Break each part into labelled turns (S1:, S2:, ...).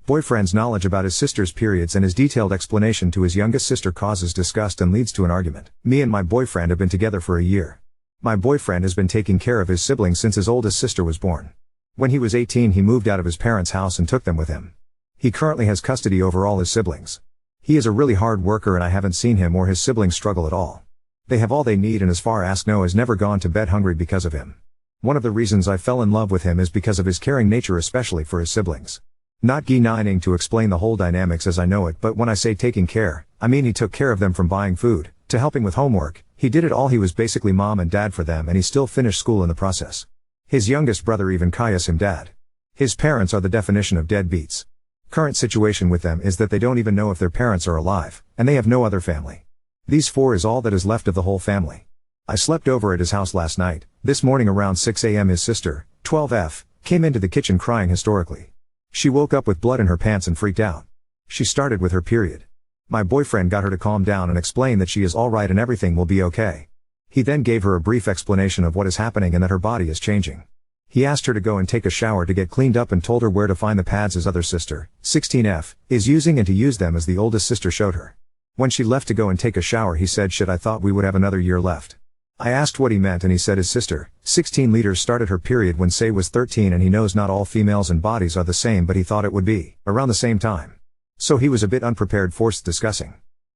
S1: Boyfriend's knowledge about his sister's periods and his detailed explanation to his youngest sister causes disgust and leads to an argument. Me and my boyfriend have been together for a year. My boyfriend has been taking care of his siblings since his oldest sister was born. When he was 18, he moved out of his parents' house and took them with him. He currently has custody over all his siblings. He is a really hard worker and I haven't seen him or his siblings struggle at all. They have all they need and as far as no has never gone to bed hungry because of him. One of the reasons I fell in love with him is because of his caring nature, especially for his siblings. Not denying to explain the whole dynamics as I know it, but when I say taking care, I mean he took care of them from buying food, to helping with homework. He did it all. He was basically mom and dad for them and he still finished school in the process. His youngest brother even calls him dad. His parents are the definition of deadbeats. Current situation with them is that they don't even know if their parents are alive, and they have no other family. These four is all that is left of the whole family. I slept over at his house last night. This morning around 6 a.m. his sister, 12F, came into the kitchen crying hysterically. She woke up with blood in her pants and freaked out. She started with her period. My boyfriend got her to calm down and explain that she is alright and everything will be okay. He then gave her a brief explanation of what is happening and that her body is changing. He asked her to go and take a shower to get cleaned up and told her where to find the pads his other sister, 16F, is using and to use them as the oldest sister showed her. When she left to go and take a shower he said, "Shit, I thought we would have another year left." I asked what he meant and he said his sister, 16 liters, started her period when Say was 13 and he knows not all females and bodies are the same but he thought it would be around the same time. So he was a bit unprepared for discussing.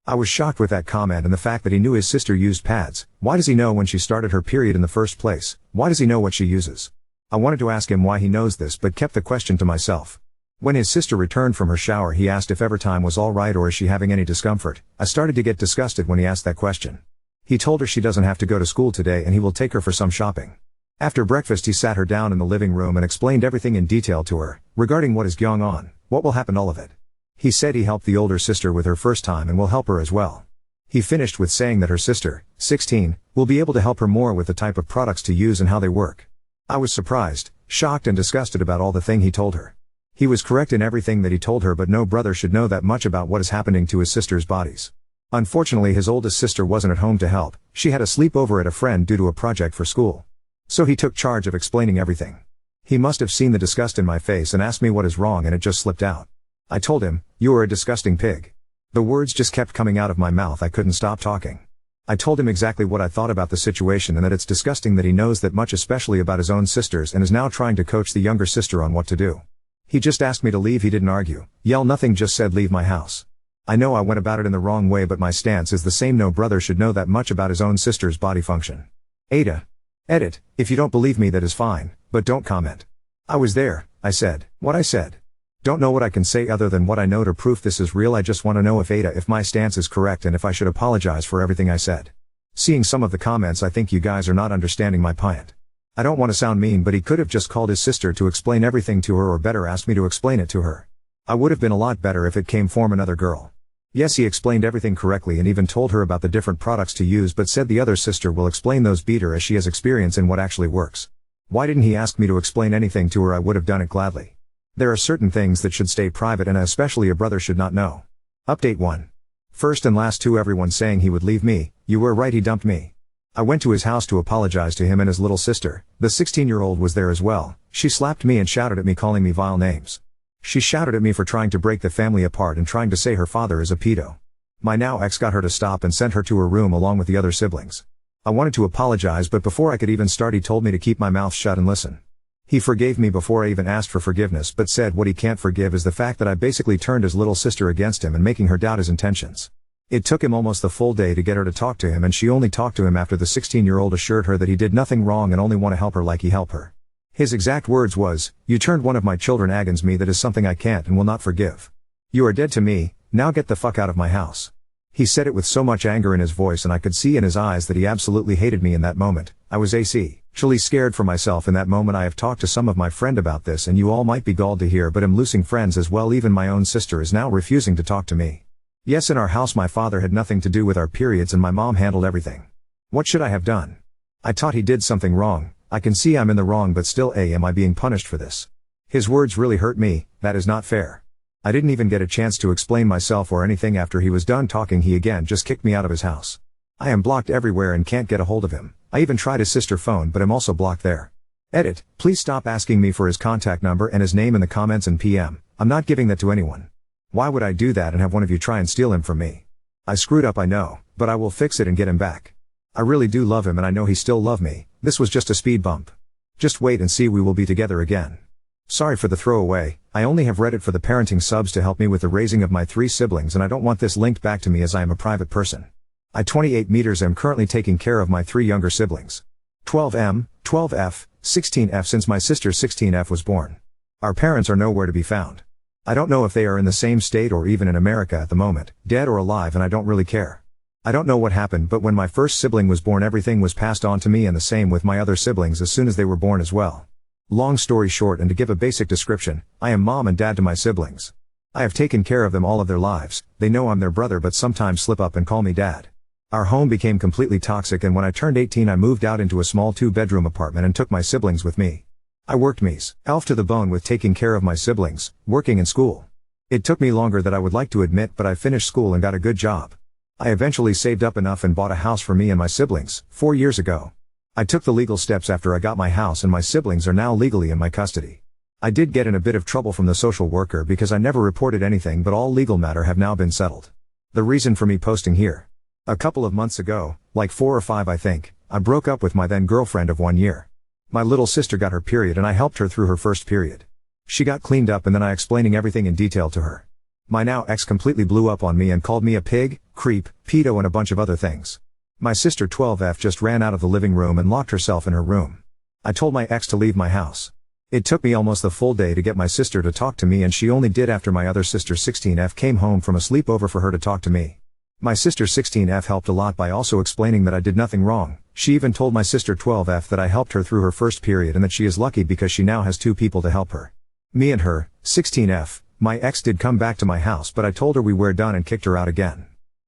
S1: I was shocked with that comment and the fact that he knew his sister used pads. Why does he know when she started her period in the first place? Why does he know what she uses? I wanted to ask him why he knows this but kept the question to myself. When his sister returned from her shower he asked if everytime was alright or is she having any discomfort. I started to get disgusted when he asked that question. He told her she doesn't have to go to school today and he will take her for some shopping. After breakfast he sat her down in the living room and explained everything in detail to her, regarding what is going on, what will happen, all of it. He said he helped the older sister with her first time and will help her as well. He finished with saying that her sister, 16, will be able to help her more with the type of products to use and how they work. I was surprised, shocked and disgusted about all the thing he told her. He was correct in everything that he told her, but no brother should know that much about what is happening to his sister's bodies. Unfortunately his oldest sister wasn't at home to help. She had a sleepover at a friend due to a project for school. So he took charge of explaining everything. He must have seen the disgust in my face and asked me what is wrong and it just slipped out. I told him, "You are a disgusting pig." The words just kept coming out of my mouth. I couldn't stop talking. I told him exactly what I thought about the situation and that it's disgusting that he knows that much, especially about his own sisters, and is now trying to coach the younger sister on what to do. He just asked me to leave. He didn't argue, yell, nothing, just said leave my house. I know I went about it in the wrong way but my stance is the same. No brother should know that much about his own sister's body function. Ada. Edit, if you don't believe me that is fine, but don't comment. I was there, I said what I said. Don't know what I can say other than what I know to proof this is real. I just want to know if my stance is correct and if I should apologize for everything I said. Seeing some of the comments I think you guys are not understanding my point. I don't want to sound mean but he could have just called his sister to explain everything to her or better asked me to explain it to her. I would have been a lot better if it came from another girl. Yes, he explained everything correctly and even told her about the different products to use but said the other sister will explain those better as she has experience in what actually works. Why didn't he ask me to explain anything to her? I would have done it gladly. There are certain things that should stay private and especially a brother should not know. Update 1. First and last 2, everyone saying he would leave me. You were right, he dumped me. I went to his house to apologize to him and his little sister. The 16-year-old was there as well. She slapped me and shouted at me, calling me vile names. She shouted at me for trying to break the family apart and trying to say her father is a pedo. My now ex got her to stop and sent her to her room along with the other siblings. I wanted to apologize but before I could even start he told me to keep my mouth shut and listen. He forgave me before I even asked for forgiveness but said what he can't forgive is the fact that I basically turned his little sister against him and making her doubt his intentions. It took him almost the full day to get her to talk to him and she only talked to him after the 16-year-old assured her that he did nothing wrong and only want to help her like he helped her. His exact words was, "You turned one of my children against me, that is something I can't and will not forgive. You are dead to me, now get the fuck out of my house." He said it with so much anger in his voice and I could see in his eyes that he absolutely hated me in that moment. I was actually scared for myself in that moment. I have talked to some of my friend about this and you all might be galled to hear but I'm losing friends as well. Even my own sister is now refusing to talk to me. Yes, in our house my father had nothing to do with our periods and my mom handled everything. What should I have done? I thought he did something wrong. I can see I'm in the wrong but still am I being punished for this? His words really hurt me. That is not fair. I didn't even get a chance to explain myself or anything. After he was done talking he again just kicked me out of his house. I am blocked everywhere and can't get a hold of him. I even tried his sister's phone but I'm also blocked there. Edit, please stop asking me for his contact number and his name in the comments and PM, I'm not giving that to anyone. Why would I do that and have one of you try and steal him from me? I screwed up, I know, but I will fix it and get him back. I really do love him and I know he still love me, this was just a speed bump. Just wait and see, we will be together again. Sorry for the throwaway, I only have Reddit for the parenting subs to help me with the raising of my 3 siblings and I don't want this linked back to me as I am a private person. I 28 meters am currently taking care of my 3 younger siblings. 12M, 12F, 16F since my sister 16F was born. Our parents are nowhere to be found. I don't know if they are in the same state or even in America at the moment, dead or alive, and I don't really care. I don't know what happened, but when my first sibling was born everything was passed on to me, and the same with my other siblings as soon as they were born as well. Long story short, and to give a basic description, I am mom and dad to my siblings. I have taken care of them all of their lives, they know I'm their brother but sometimes slip up and call me dad. Our home became completely toxic and when I turned 18 I moved out into a small 2-bedroom apartment and took my siblings with me. I worked myself to the bone with taking care of my siblings, working in school. It took me longer than I would like to admit, but I finished school and got a good job. I eventually saved up enough and bought a house for me and my siblings, 4 years ago. I took the legal steps after I got my house and my siblings are now legally in my custody. I did get in a bit of trouble from the social worker because I never reported anything, but all legal matter have now been settled. The reason for me posting here. A couple of months ago, like 4 or 5 I think, I broke up with my then girlfriend of 1 year. My little sister got her period and I helped her through her first period. She got cleaned up and then I explaining everything in detail to her. My now ex completely blew up on me and called me a pig, creep, pedo and a bunch of other things. My sister 12F just ran out of the living room and locked herself in her room. I told my ex to leave my house. It took me almost the full day to get my sister to talk to me, and she only did after my other sister 16F came home from a sleepover for her to talk to me. My sister 16F helped a lot by also explaining that I did nothing wrong. She even told my sister 12F that I helped her through her first period and that she is lucky because she now has 2 people to help her. Me and her, 16F, my ex did come back to my house, but I told her we were done and kicked her out again.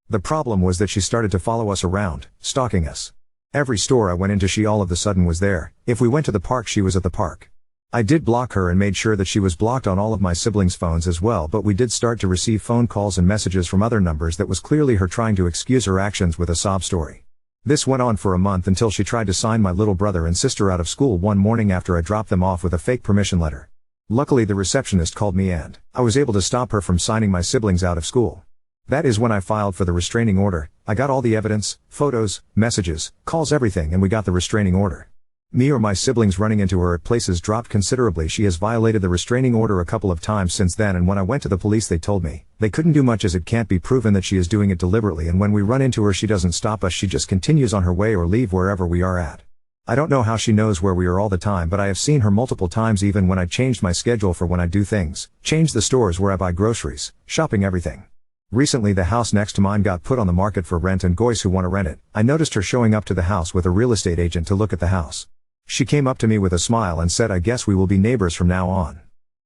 S1: The problem was that she started to follow us around, stalking us. Every store I went into she all of a sudden was there. If we went to the park she was at the park. I did block her and made sure that she was blocked on all of my siblings' phones as well, but we did start to receive phone calls and messages from other numbers that was clearly her trying to excuse her actions with a sob story. This went on for a month until she tried to sign my little brother and sister out of school one morning after I dropped them off with a fake permission letter. Luckily the receptionist called me and I was able to stop her from signing my siblings out of school. That is when I filed for the restraining order. I got all the evidence, photos, messages, calls, everything, and we got the restraining order. Me or my siblings running into her at places dropped considerably. She has violated the restraining order a couple of times since then, and when I went to the police they told me they couldn't do much as it can't be proven that she is doing it deliberately, and when we run into her she doesn't stop us, she just continues on her way or leave wherever we are at. I don't know how she knows where we are all the time, but I have seen her multiple times even when I changed my schedule for when I do things, change the stores where I buy groceries, shopping, everything. Recently the house next to mine got put on the market for rent and guys who want to rent it. I noticed her showing up to the house with a real estate agent to look at the house. She came up to me with a smile and said, "I guess we will be neighbors from now on."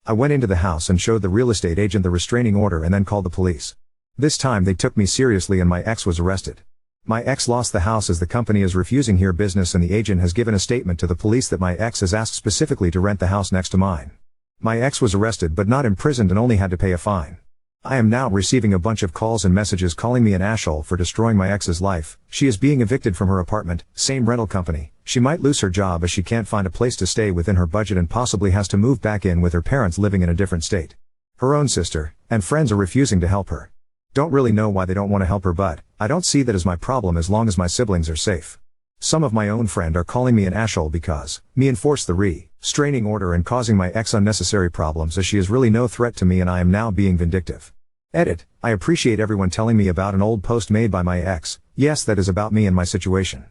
S1: I went into the house and showed the real estate agent the restraining order and then called the police. This time they took me seriously and my ex was arrested. My ex lost the house as the company is refusing here business, and the agent has given a statement to the police that my ex has asked specifically to rent the house next to mine. My ex was arrested but not imprisoned and only had to pay a fine. I am now receiving a bunch of calls and messages calling me an asshole for destroying my ex's life. She is being evicted from her apartment, same rental company. She might lose her job as she can't find a place to stay within her budget and possibly has to move back in with her parents living in a different state. Her own sister and friends are refusing to help her. Don't really know why they don't want to help her, but I don't see that as my problem as long as my siblings are safe. Some of my own friend are calling me an asshole because me enforced the restraining order and causing my ex unnecessary problems, as she is really no threat to me and I am now being vindictive. Edit, I appreciate everyone telling me about an old post made by my ex. Yes, that is about me and my situation.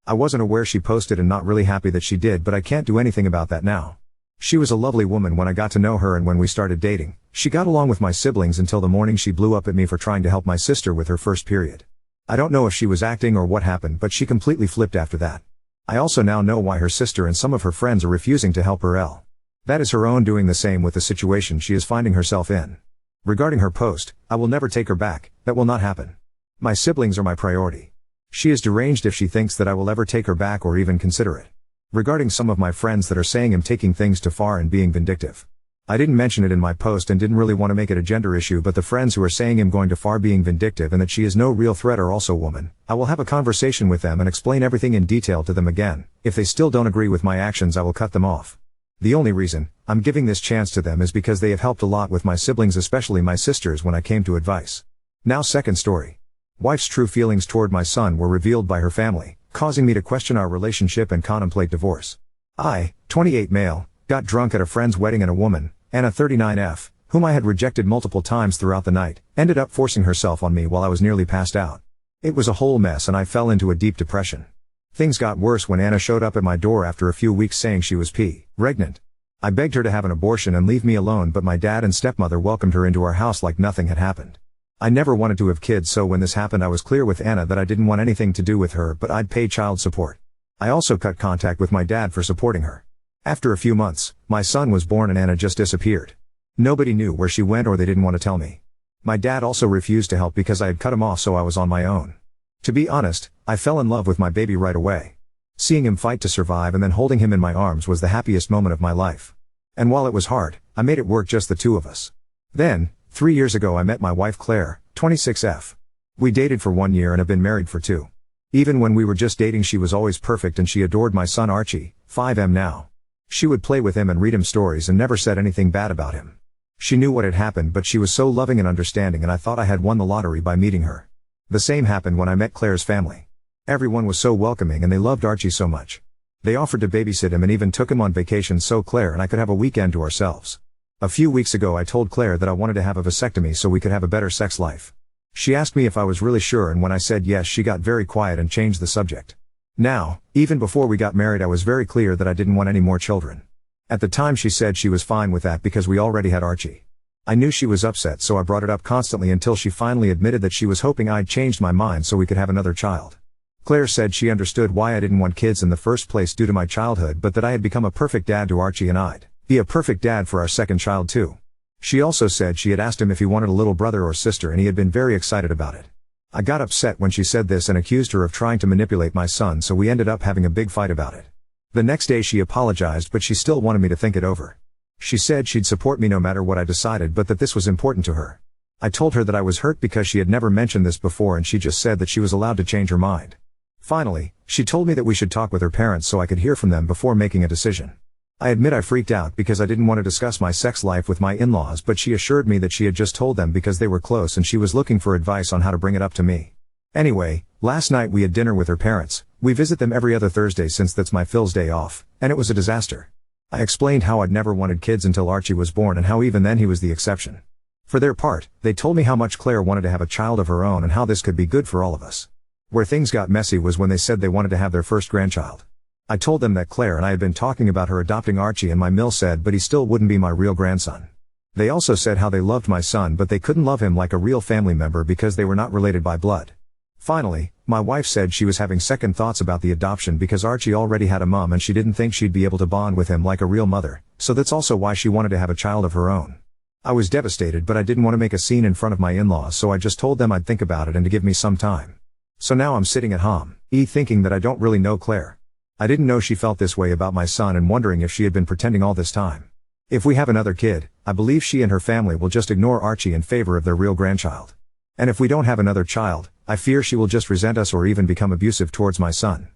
S1: I wasn't aware she posted and not really happy that she did, but I can't do anything about that now. She was a lovely woman when I got to know her, and when we started dating, she got along with my siblings until the morning she blew up at me for trying to help my sister with her first period. I don't know if she was acting or what happened, but she completely flipped after that. I also now know why her sister and some of her friends are refusing to help her. That is her own doing, the same with the situation she is finding herself in. Regarding her post, I will never take her back. That will not happen. My siblings are my priority. She is deranged if she thinks that I will ever take her back or even consider it. Regarding some of my friends that are saying I'm taking things too far and being vindictive. I didn't mention it in my post and didn't really want to make it a gender issue, but the friends who are saying I'm going too far being vindictive and that she is no real threat are also women. I will have a conversation with them and explain everything in detail to them again. If they still don't agree with my actions, I will cut them off. The only reason I'm giving this chance to them is because they have helped a lot with my siblings, especially my sisters, when I came to advice. Now, second story. Wife's true feelings toward my son were revealed by her family, causing me to question our relationship and contemplate divorce. I, 28 male, got drunk at a friend's wedding and a woman, Anna 39F, whom I had rejected multiple times throughout the night, ended up forcing herself on me while I was nearly passed out. It was a whole mess and I fell into a deep depression. Things got worse when Anna showed up at my door after a few weeks saying she was pregnant. I begged her to have an abortion and leave me alone, but my dad and stepmother welcomed her into our house like nothing had happened. I never wanted to have kids, so when this happened I was clear with Anna that I didn't want anything to do with her, but I'd pay child support. I also cut contact with my dad for supporting her. After a few months, my son was born and Anna just disappeared. Nobody knew where she went or they didn't want to tell me. My dad also refused to help because I had cut him off, so I was on my own. To be honest, I fell in love with my baby right away. Seeing him fight to survive and then holding him in my arms was the happiest moment of my life. And while it was hard, I made it work, just the two of us. Then, 3 years ago I met my wife Claire, 26F. We dated for 1 year and have been married for 2. Even when we were just dating she was always perfect and she adored my son Archie, 5M now. She would play with him and read him stories and never said anything bad about him. She knew what had happened, but she was so loving and understanding, and I thought I had won the lottery by meeting her. The same happened when I met Claire's family. Everyone was so welcoming and they loved Archie so much. They offered to babysit him and even took him on vacation so Claire and I could have a weekend to ourselves. A few weeks ago I told Claire that I wanted to have a vasectomy so we could have a better sex life. She asked me if I was really sure, and when I said yes she got very quiet and changed the subject. Now, even before we got married I was very clear that I didn't want any more children. At the time she said she was fine with that because we already had Archie. I knew she was upset, so I brought it up constantly until she finally admitted that she was hoping I'd changed my mind so we could have another child. Claire said she understood why I didn't want kids in the first place due to my childhood, but that I had become a perfect dad to Archie and I'd be a perfect dad for our second child too. She also said she had asked him if he wanted a little brother or sister and he had been very excited about it. I got upset when she said this and accused her of trying to manipulate my son, so we ended up having a big fight about it. The next day she apologized, but she still wanted me to think it over. She said she'd support me no matter what I decided, but that this was important to her. I told her that I was hurt because she had never mentioned this before and she just said that she was allowed to change her mind. Finally, she told me that we should talk with her parents so I could hear from them before making a decision. I admit I freaked out because I didn't want to discuss my sex life with my in-laws, but she assured me that she had just told them because they were close and she was looking for advice on how to bring it up to me. Anyway, last night we had dinner with her parents. We visit them every other Thursday since that's my Phil's day off, and it was a disaster. I explained how I'd never wanted kids until Archie was born and how even then he was the exception. For their part, they told me how much Claire wanted to have a child of her own and how this could be good for all of us. Where things got messy was when they said they wanted to have their first grandchild. I told them that Claire and I had been talking about her adopting Archie, and my mill said but he still wouldn't be my real grandson. They also said how they loved my son but they couldn't love him like a real family member because they were not related by blood. Finally, my wife said she was having second thoughts about the adoption because Archie already had a mom and she didn't think she'd be able to bond with him like a real mother, so that's also why she wanted to have a child of her own. I was devastated, but I didn't want to make a scene in front of my in-laws, so I just told them I'd think about it and to give me some time. So now I'm sitting at home, thinking that I don't really know Claire. I didn't know she felt this way about my son and wondering if she had been pretending all this time. If we have another kid, I believe she and her family will just ignore Archie in favor of their real grandchild. And if we don't have another child, I fear she will just resent us or even become abusive towards my son.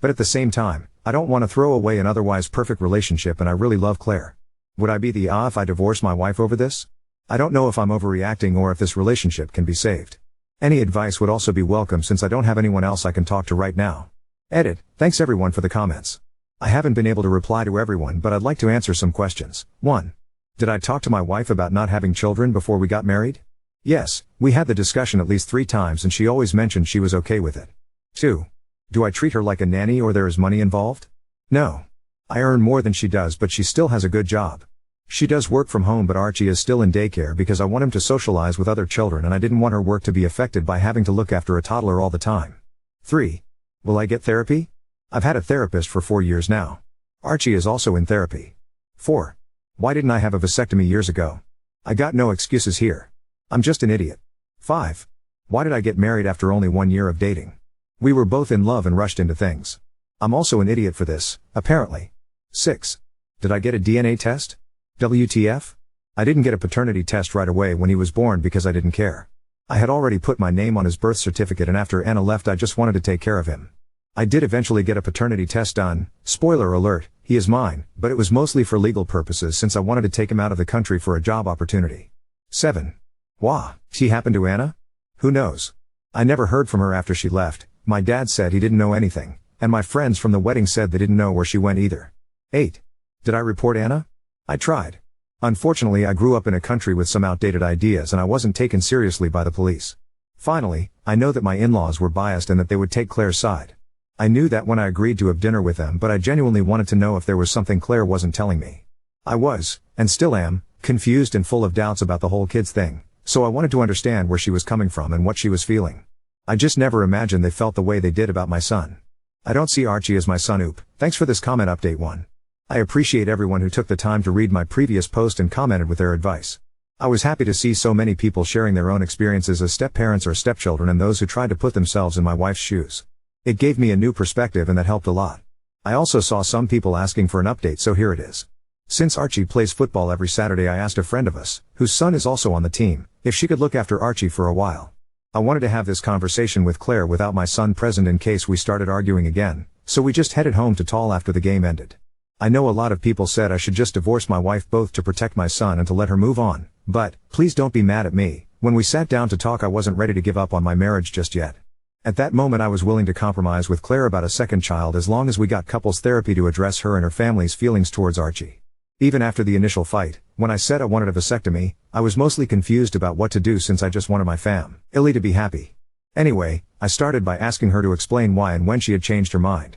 S1: But at the same time, I don't want to throw away an otherwise perfect relationship and I really love Claire. Would I be the if I divorce my wife over this? I don't know if I'm overreacting or if this relationship can be saved. Any advice would also be welcome since I don't have anyone else I can talk to right now. Edit. Thanks everyone for the comments. I haven't been able to reply to everyone, but I'd like to answer some questions. 1. Did I talk to my wife about not having children before we got married? Yes, we had the discussion at least 3 times and she always mentioned she was okay with it. 2. Do I treat her like a nanny or there is money involved? No. I earn more than she does, but she still has a good job. She does work from home, but Archie is still in daycare because I want him to socialize with other children and I didn't want her work to be affected by having to look after a toddler all the time. 3. Will I get therapy? I've had a therapist for 4 years now. Archie is also in therapy. 4. Why didn't I have a vasectomy years ago? I got no excuses here. I'm just an idiot. 5. Why did I get married after only 1 year of dating? We were both in love and rushed into things. I'm also an idiot for this, apparently. 6. Did I get a DNA test? WTF? I didn't get a paternity test right away when he was born because I didn't care. I had already put my name on his birth certificate, and after Anna left I just wanted to take care of him. I did eventually get a paternity test done. Spoiler alert, he is mine, but it was mostly for legal purposes since I wanted to take him out of the country for a job opportunity. 7. Wah, she happened to Anna? Who knows? I never heard from her after she left. My dad said he didn't know anything, and my friends from the wedding said they didn't know where she went either. 8. Did I report Anna? I tried. Unfortunately, I grew up in a country with some outdated ideas and I wasn't taken seriously by the police. Finally, I know that my in-laws were biased and that they would take Claire's side. I knew that when I agreed to have dinner with them, but I genuinely wanted to know if there was something Claire wasn't telling me. I was, and still am, confused and full of doubts about the whole kids thing, so I wanted to understand where she was coming from and what she was feeling. I just never imagined they felt the way they did about my son. I don't see Archie as my son. Oop. Thanks for this comment update 1. I appreciate everyone who took the time to read my previous post and commented with their advice. I was happy to see so many people sharing their own experiences as step-parents or stepchildren and those who tried to put themselves in my wife's shoes. It gave me a new perspective and that helped a lot. I also saw some people asking for an update, so here it is. Since Archie plays football every Saturday, I asked a friend of us, whose son is also on the team, if she could look after Archie for a while. I wanted to have this conversation with Claire without my son present in case we started arguing again, so we just headed home to Tall after the game ended. I know a lot of people said I should just divorce my wife both to protect my son and to let her move on, but, please don't be mad at me, when we sat down to talk I wasn't ready to give up on my marriage just yet. At that moment I was willing to compromise with Claire about a second child as long as we got couples therapy to address her and her family's feelings towards Archie. Even after the initial fight, when I said I wanted a vasectomy, I was mostly confused about what to do since I just wanted my family to be happy. Anyway, I started by asking her to explain why and when she had changed her mind.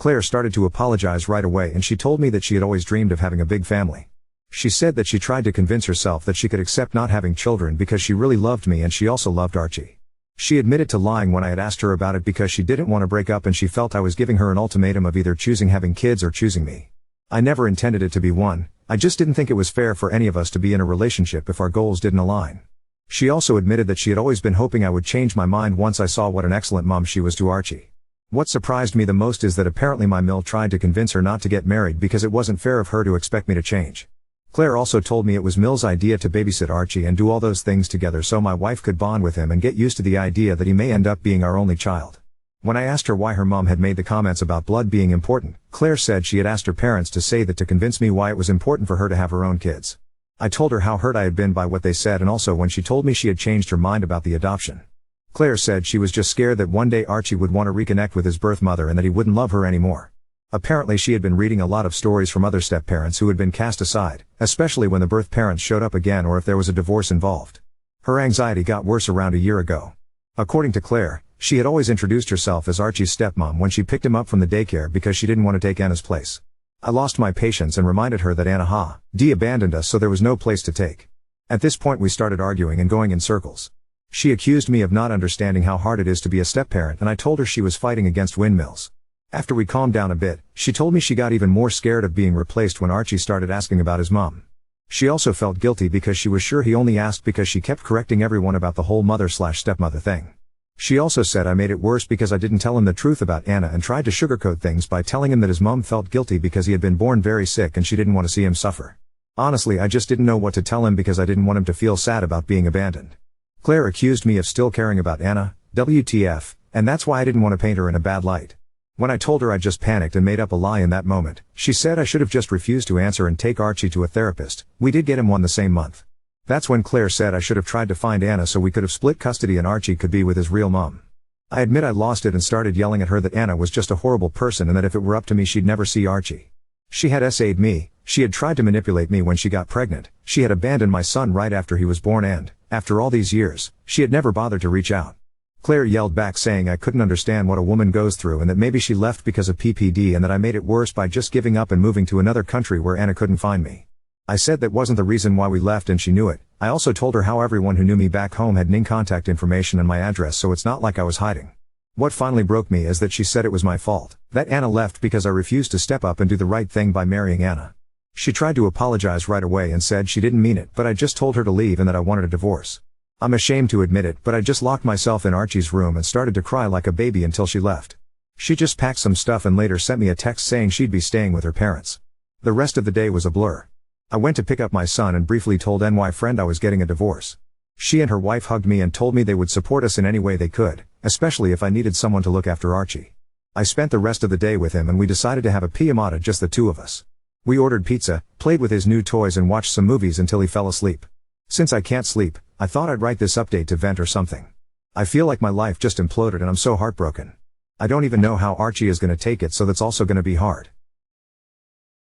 S1: Claire started to apologize right away and she told me that she had always dreamed of having a big family. She said that she tried to convince herself that she could accept not having children because she really loved me and she also loved Archie. She admitted to lying when I had asked her about it because she didn't want to break up and she felt I was giving her an ultimatum of either choosing having kids or choosing me. I never intended it to be one, I just didn't think it was fair for any of us to be in a relationship if our goals didn't align. She also admitted that she had always been hoping I would change my mind once I saw what an excellent mom she was to Archie. What surprised me the most is that apparently my mill tried to convince her not to get married because it wasn't fair of her to expect me to change. Claire also told me it was Mill's idea to babysit Archie and do all those things together so my wife could bond with him and get used to the idea that he may end up being our only child. When I asked her why her mom had made the comments about blood being important, Claire said she had asked her parents to say that to convince me why it was important for her to have her own kids. I told her how hurt I had been by what they said and also when she told me she had changed her mind about the adoption. Claire said she was just scared that one day Archie would want to reconnect with his birth mother and that he wouldn't love her anymore. Apparently she had been reading a lot of stories from other step-parents who had been cast aside, especially when the birth parents showed up again or if there was a divorce involved. Her anxiety got worse around a year ago. According to Claire, she had always introduced herself as Archie's stepmom when she picked him up from the daycare because she didn't want to take Anna's place. I lost my patience and reminded her that Anna abandoned us so there was no place to take. At this point we started arguing and going in circles. She accused me of not understanding how hard it is to be a step-parent and I told her she was fighting against windmills. After we calmed down a bit, she told me she got even more scared of being replaced when Archie started asking about his mom. She also felt guilty because she was sure he only asked because she kept correcting everyone about the whole mother/stepmother thing. She also said I made it worse because I didn't tell him the truth about Anna and tried to sugarcoat things by telling him that his mom felt guilty because he had been born very sick and she didn't want to see him suffer. Honestly, I just didn't know what to tell him because I didn't want him to feel sad about being abandoned. Claire accused me of still caring about Anna, WTF, and that's why I didn't want to paint her in a bad light. When I told her I just panicked and made up a lie in that moment, she said I should have just refused to answer and take Archie to a therapist. We did get him one the same month. That's when Claire said I should have tried to find Anna so we could have split custody and Archie could be with his real mom. I admit I lost it and started yelling at her that Anna was just a horrible person and that if it were up to me she'd never see Archie. She had SA'd me, she had tried to manipulate me when she got pregnant, she had abandoned my son right after he was born and, after all these years, she had never bothered to reach out. Claire yelled back saying I couldn't understand what a woman goes through and that maybe she left because of PPD and that I made it worse by just giving up and moving to another country where Anna couldn't find me. I said that wasn't the reason why we left and she knew it. I also told her how everyone who knew me back home had Ning contact information and my address so it's not like I was hiding. What finally broke me is that she said it was my fault, that Anna left because I refused to step up and do the right thing by marrying Anna. She tried to apologize right away and said she didn't mean it but I just told her to leave and that I wanted a divorce. I'm ashamed to admit it but I just locked myself in Archie's room and started to cry like a baby until she left. She just packed some stuff and later sent me a text saying she'd be staying with her parents. The rest of the day was a blur. I went to pick up my son and briefly told NY friend I was getting a divorce. She and her wife hugged me and told me they would support us in any way they could, especially if I needed someone to look after Archie. I spent the rest of the day with him and we decided to have a pijamada, just the two of us. We ordered pizza, played with his new toys and watched some movies until he fell asleep. Since I can't sleep, I thought I'd write this update to vent or something. I feel like my life just imploded and I'm so heartbroken. I don't even know how Archie is gonna take it, so that's also gonna be hard.